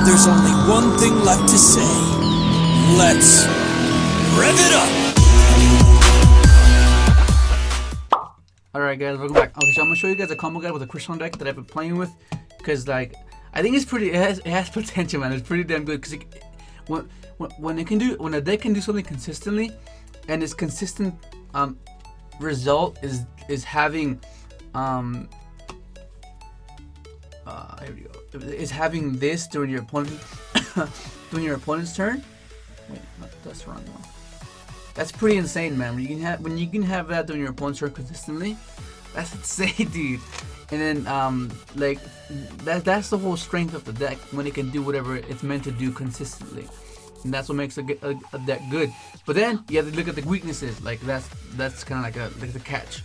There's only one thing left to say. Let's rev it up! Alright guys, welcome back. Okay, so I'm gonna show you guys a combo guide with a Crystron deck that I've been playing with, because like I think it's pretty. It has potential, man. It's pretty damn good. Because when a deck can do something consistently, and its consistent result is having here we go. Is having this during your opponent's turn. Wait, that's wrong one. That's pretty insane, man. When you can have that during your opponent's turn consistently, that's insane, dude. And then like that's the whole strength of the deck, when it can do whatever it's meant to do consistently, and that's what makes a deck good. But then you have to look at the weaknesses. Like that's kind of like the catch.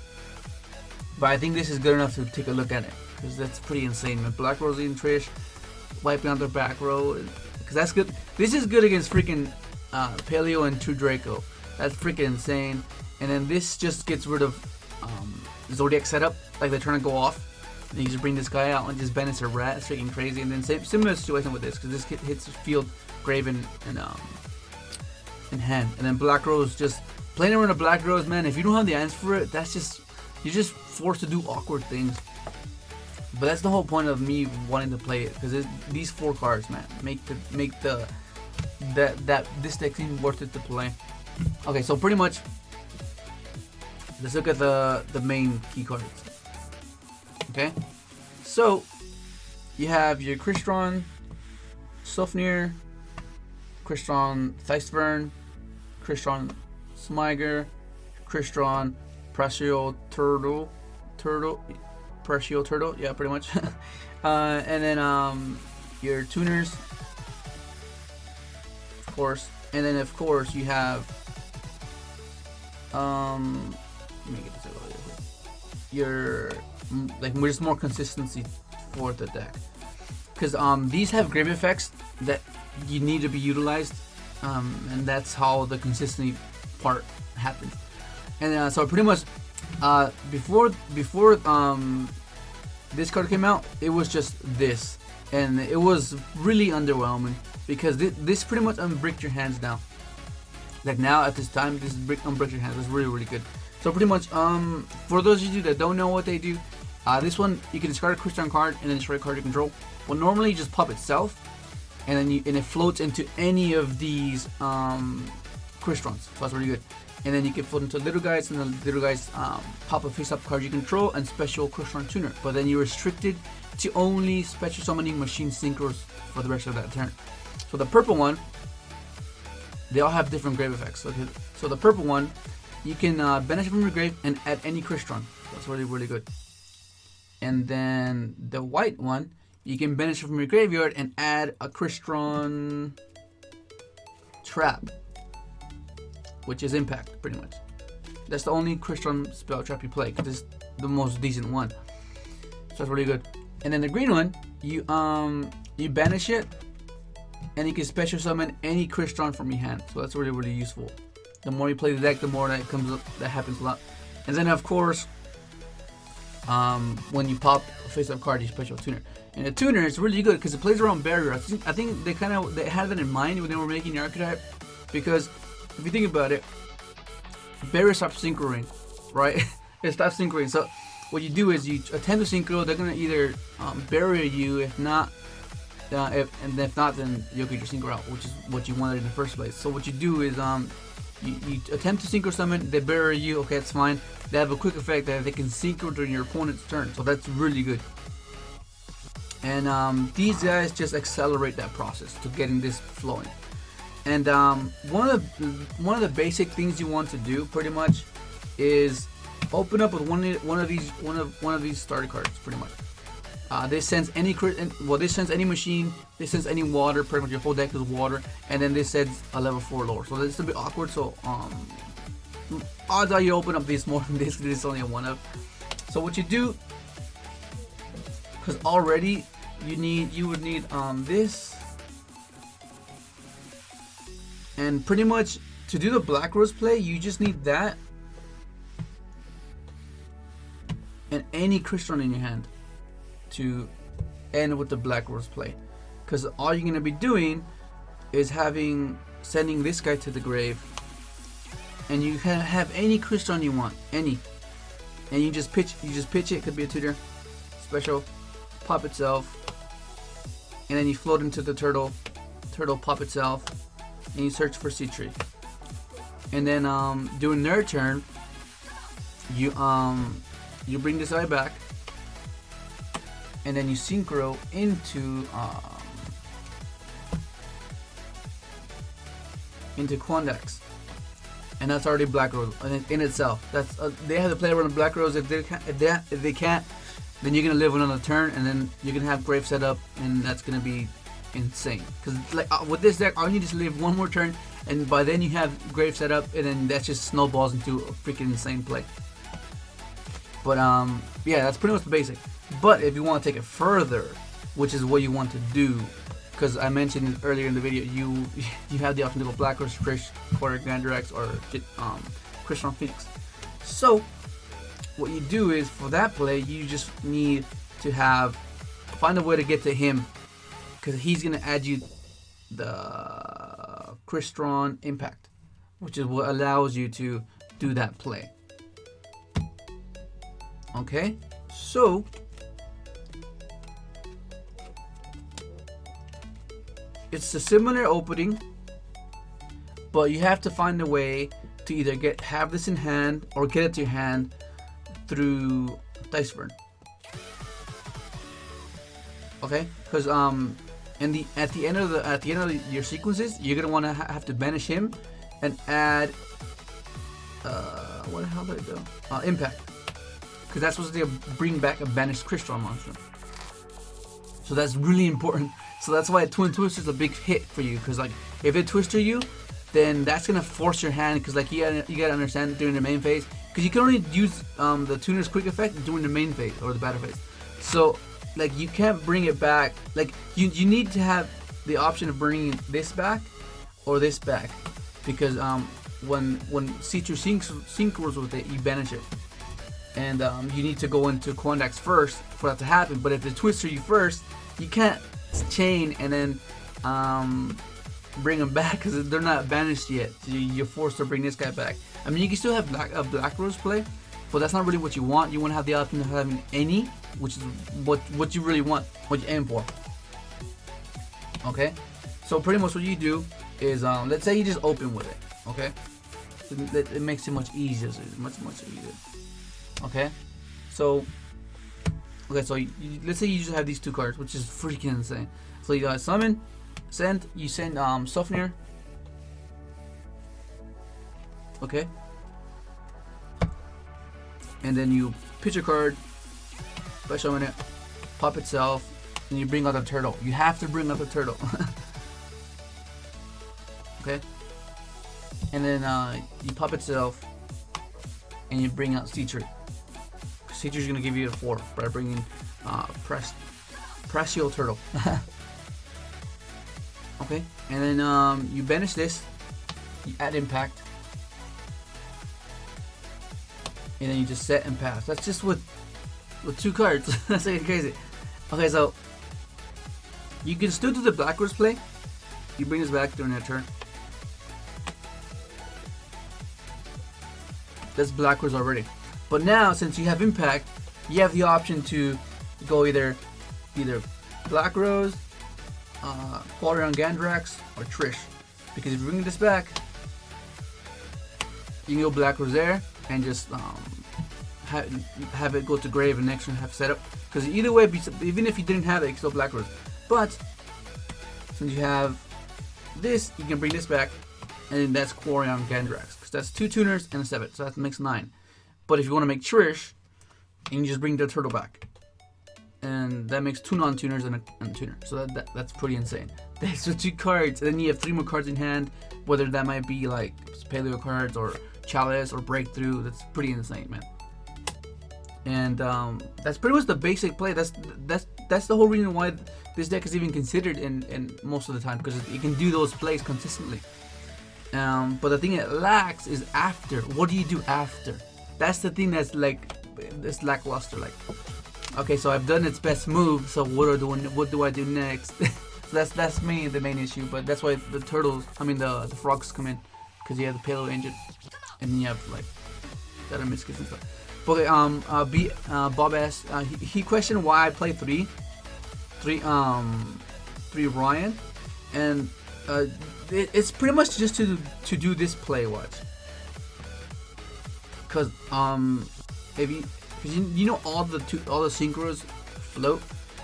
But I think this is good enough to take a look at it, because that's pretty insane, man. Black Rose and Trish wiping out their back row, because that's good. This is good against freaking Paleo and True Draco. That's freaking insane. And then this just gets rid of Zodiac setup, like they're trying to go off. And you just bring this guy out and just banish a rat. It's freaking crazy. And then similar situation with this, because this hits field, grave, and hand. And then Black Rose, just playing around a Black Rose, man. If you don't have the answer for it, that's just, you're just forced to do awkward things. But that's the whole point of me wanting to play it, because these 4 cards, man, make this deck seem worth it to play. Okay, so pretty much, let's look at the main key cards. Okay, so you have your Crystron Sofnir, Crystron Theistvern, Crystron Smiger, Crystron Prasio Turtle, yeah, pretty much. And then your tuners, of course, and then of course you have let me get this over here. Your like just more consistency for the deck, because these have grave effects that you need to be utilized, and that's how the consistency part happens. And so pretty much before this card came out, it was just this, and it was really underwhelming, because this pretty much unbricked your hands now. Like now at this time, this unbricked your hands. It's really, really good. So pretty much, for those of you that don't know what they do, this one you can discard a Crystron card and then discard a card you control. Well, normally you just pop itself, and then it floats into any of these Crystrons. So that's really good. And then you can float into little guys, and the little guys pop a face-up card you control and special Crystron tuner. But then you're restricted to only special summoning machine synchros for the rest of that turn. So the purple one, they all have different grave effects. Okay? So the purple one, you can benefit from your grave and add any Crystron. That's really, really good. And then the white one, you can benefit from your graveyard and add a Crystron trap, which is impact, pretty much. That's the only Crystron spell trap you play, because it's the most decent one. So that's really good. And then the green one, you banish it, and you can special summon any Crystron from your hand. So that's really, really useful. The more you play the deck, the more that comes up. That happens a lot. And then of course, when you pop a face-up card, you special tuner. And the tuner is really good because it plays around barrier. I think they had that in mind when they were making the archetype, because if you think about it, barrier stops synchroing, right? It stops synchroing. So what you do is you attempt to synchro. They're gonna either barrier you, if not, if not, then you'll get your synchro out, which is what you wanted in the first place. So what you do is you attempt to synchro summon. They barrier you. Okay, that's fine. They have a quick effect that they can synchro during your opponent's turn. So that's really good. And these guys just accelerate that process to getting this flowing. And one of the basic things you want to do, pretty much, is open up with one of these starter cards, pretty much. This sends any this sends any machine, this sends any water. Pretty much your whole deck is water, and then this sends a level 4 lower. So this is a bit awkward. So odds are you open up this more than this. This is only a 1-of. So what you do, because already you would need this. And pretty much to do the Black Rose play, you just need that and any Crystron in your hand to end with the Black Rose play. because all you're gonna be doing is sending this guy to the grave, and you can have any Crystron you want, any, and you just pitch it. Could be a tutor, special, pop itself, and then you float into the turtle pop itself, and you search for C-Tree. And then during their turn, you bring this guy back, and then you synchro into Quandax, and that's already Black Rose in itself. That's they have to play around the Black Rose. If they can't, then you're gonna live another turn, and then you're gonna have Grave set up, and that's gonna be insane. Because like with this deck, all you need to live one more turn, and by then you have Grave set up, and then that just snowballs into a freaking insane play. But yeah, that's pretty much the basic. But if you want to take it further, which is what you want to do, because I mentioned earlier in the video, you have the option to go Black Rose, Krish, or Gandirax, or Crystron Phoenix. So what you do is, for that play, you just need to find a way to get to him, because he's gonna add you the Crystron Impact, which is what allows you to do that play. Okay, so it's a similar opening, but you have to find a way to either have this in hand or get it to your hand through Dice Burn. Okay, because at the end of your sequences, you're gonna want to have to banish him and add what the hell did I do? Impact, because that's supposed to bring back a banished Crystron monster. So that's really important. So that's why Twin Twister is a big hit for you, because like if it twister you, then that's gonna force your hand, because like you gotta understand during the main phase, because you can only use the tuner's quick effect during the main phase or the battle phase. So like you can't bring it back. Like you need to have the option of bringing this back or this back, because when C2 synchros with it, you banish it, and you need to go into Quandax first for that to happen. But if they twister you first, you can't chain and then bring them back, because they're not banished yet. So you're forced to bring this guy back. I mean, you can still have a Black Rose play, but that's not really what you want. You want to have the option of having any, which is what you really want, what you aim for. Okay, so pretty much what you do is let's say you just open with it. Okay, it makes it much easier. So it's much easier. Okay, so let's say you just have these two cards, which is freaking insane. So you got summon, you send Sofnir. Okay, and then you pitch a card by showing it, pop itself, and you bring out the turtle. You have to bring out the turtle. Okay, and then you pop itself, and you bring out C-Tree. C-Tree is gonna give you a 4 by bringing Pressio Turtle. Okay, and then you banish this, you add Impact, and then you just set and pass. That's just with 2 cards. That's like crazy. Okay, so you can still do the Black Rose play. You bring this back during that turn. That's Black Rose already. But now, since you have Impact, you have the option to go either Black Rose, Quadrion Gandirax, or Trish. Because if you bring this back, you can go Black Rose there and just have it go to grave and next turn have set up. Because either way, even if you didn't have it, you can still Black Rose. But since you have this, you can bring this back, and that's Quadrion Gandirax. Because that's 2 tuners and a 7, so that makes 9. But if you want to make Trish, and you just bring the turtle back, and that makes 2 non-tuners and a tuner. So that's pretty insane. That's with 2 cards, and then you have 3 more cards in hand, whether that might be like Paleo cards or Chalice or Breakthrough. That's pretty insane, man. And that's pretty much the basic play. That's the whole reason why this deck is even considered in most of the time, because it can do those plays consistently. But the thing it lacks is after. What do you do after? That's the thing that's like this lackluster. Like, okay, so I've done its best move, so what do I do next? So that's mainly the main issue, but that's why the turtles, I mean the frogs come in, because you have the payload engine, and then you have like the other miskits and stuff. But Bob asked, he questioned why I play three Ryan, and it's pretty much just to do this play watch. Cause if you know all the synchros float,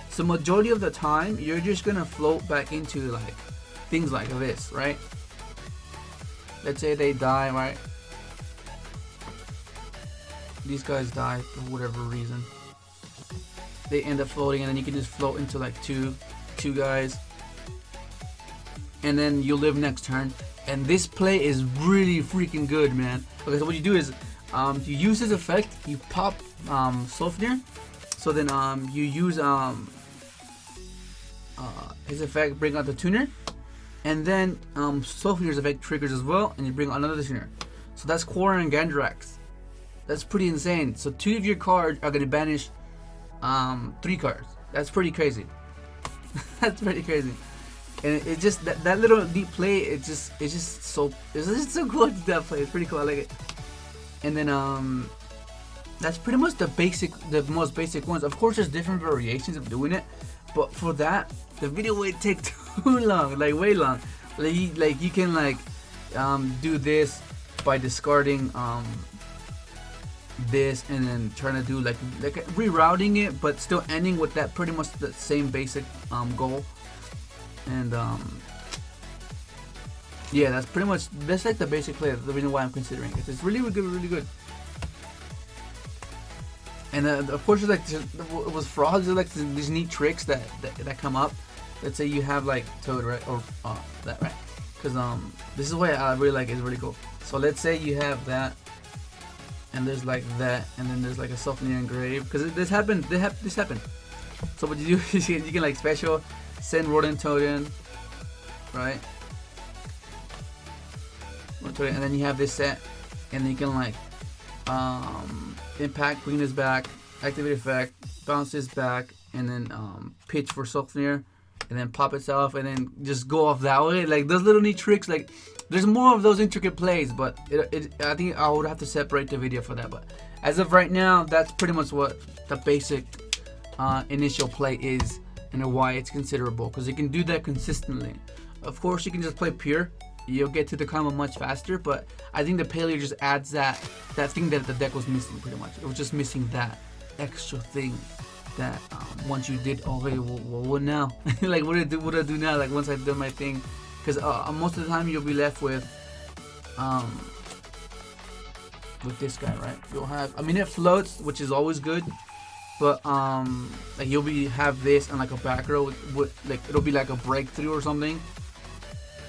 so majority of the time you're just gonna float back into like things like this, right? Let's say they die, right? These guys die for whatever reason. They end up floating, and then you can just float into like two guys, and then you live next turn. And this play is really freaking good, man. Okay, so what you do is you use this effect, you pop Sofnir, so then you use his effect, bring out the tuner, and then Sofnir's effect triggers as well, and you bring out another tuner. So that's Quora and Gandrax. That's pretty insane. So 2 of your cards are gonna banish 3 cards. That's pretty crazy. That's pretty crazy. And it just that little deep play, it's just so cool to that play. It's pretty cool. I like it. And then that's pretty much the most basic ones. Of course, there's different variations of doing it, but for that, the video would take too long, like way long. Like you can like do this by discarding this, and then trying to do like rerouting it, but still ending with that pretty much the same basic goal. And yeah, that's pretty much like the basic play. The reason why I'm considering it. It's really good. And of course, like with frogs, there's like these neat tricks that come up. Let's say you have like Toad, right, or that, right? Because this is why I really like it. It's really cool. So let's say you have that, and there's like that, and then there's like a Sofnir engrave. Because this happened. This happened. So what you do is you can like special send Rodent Toad in, right? And then you have this set, and then you can like impact, bring this back, activate effect, bounce this back, and then pitch for Sofnir, and then pop itself, and then just go off that way. Like those little neat tricks. Like there's more of those intricate plays, but I think I would have to separate the video for that. But as of right now, that's pretty much what the basic initial play is, and why it's considerable, because you can do that consistently. Of course, you can just play pure. You'll get to the combo much faster, but I think the paleo just adds that thing that the deck was missing. Pretty much, it was just missing that extra thing that once you did, okay, well what now? Like what do I do now? Like once I've done my thing, because most of the time you'll be left with this guy, right? You'll have, I mean, it floats, which is always good, but like you'll have this and like a back row with like it'll be like a breakthrough or something,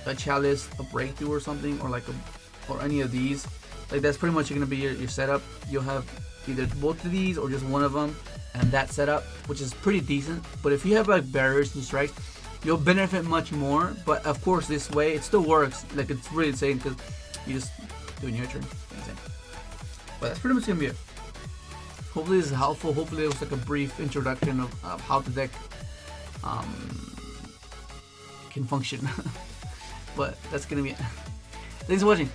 a chalice, a breakthrough or something, or like or any of these. Like that's pretty much gonna be your setup. You'll have either both of these or just one of them, and that setup, which is pretty decent. But if you have like barriers and strikes, you'll benefit much more. But of course, this way it still works. Like it's really insane because you just doing your turn. Insane. But that's pretty much gonna be it. Hopefully this is helpful. Hopefully it was like a brief introduction of how the deck can function. But that's gonna be it. Thanks for watching.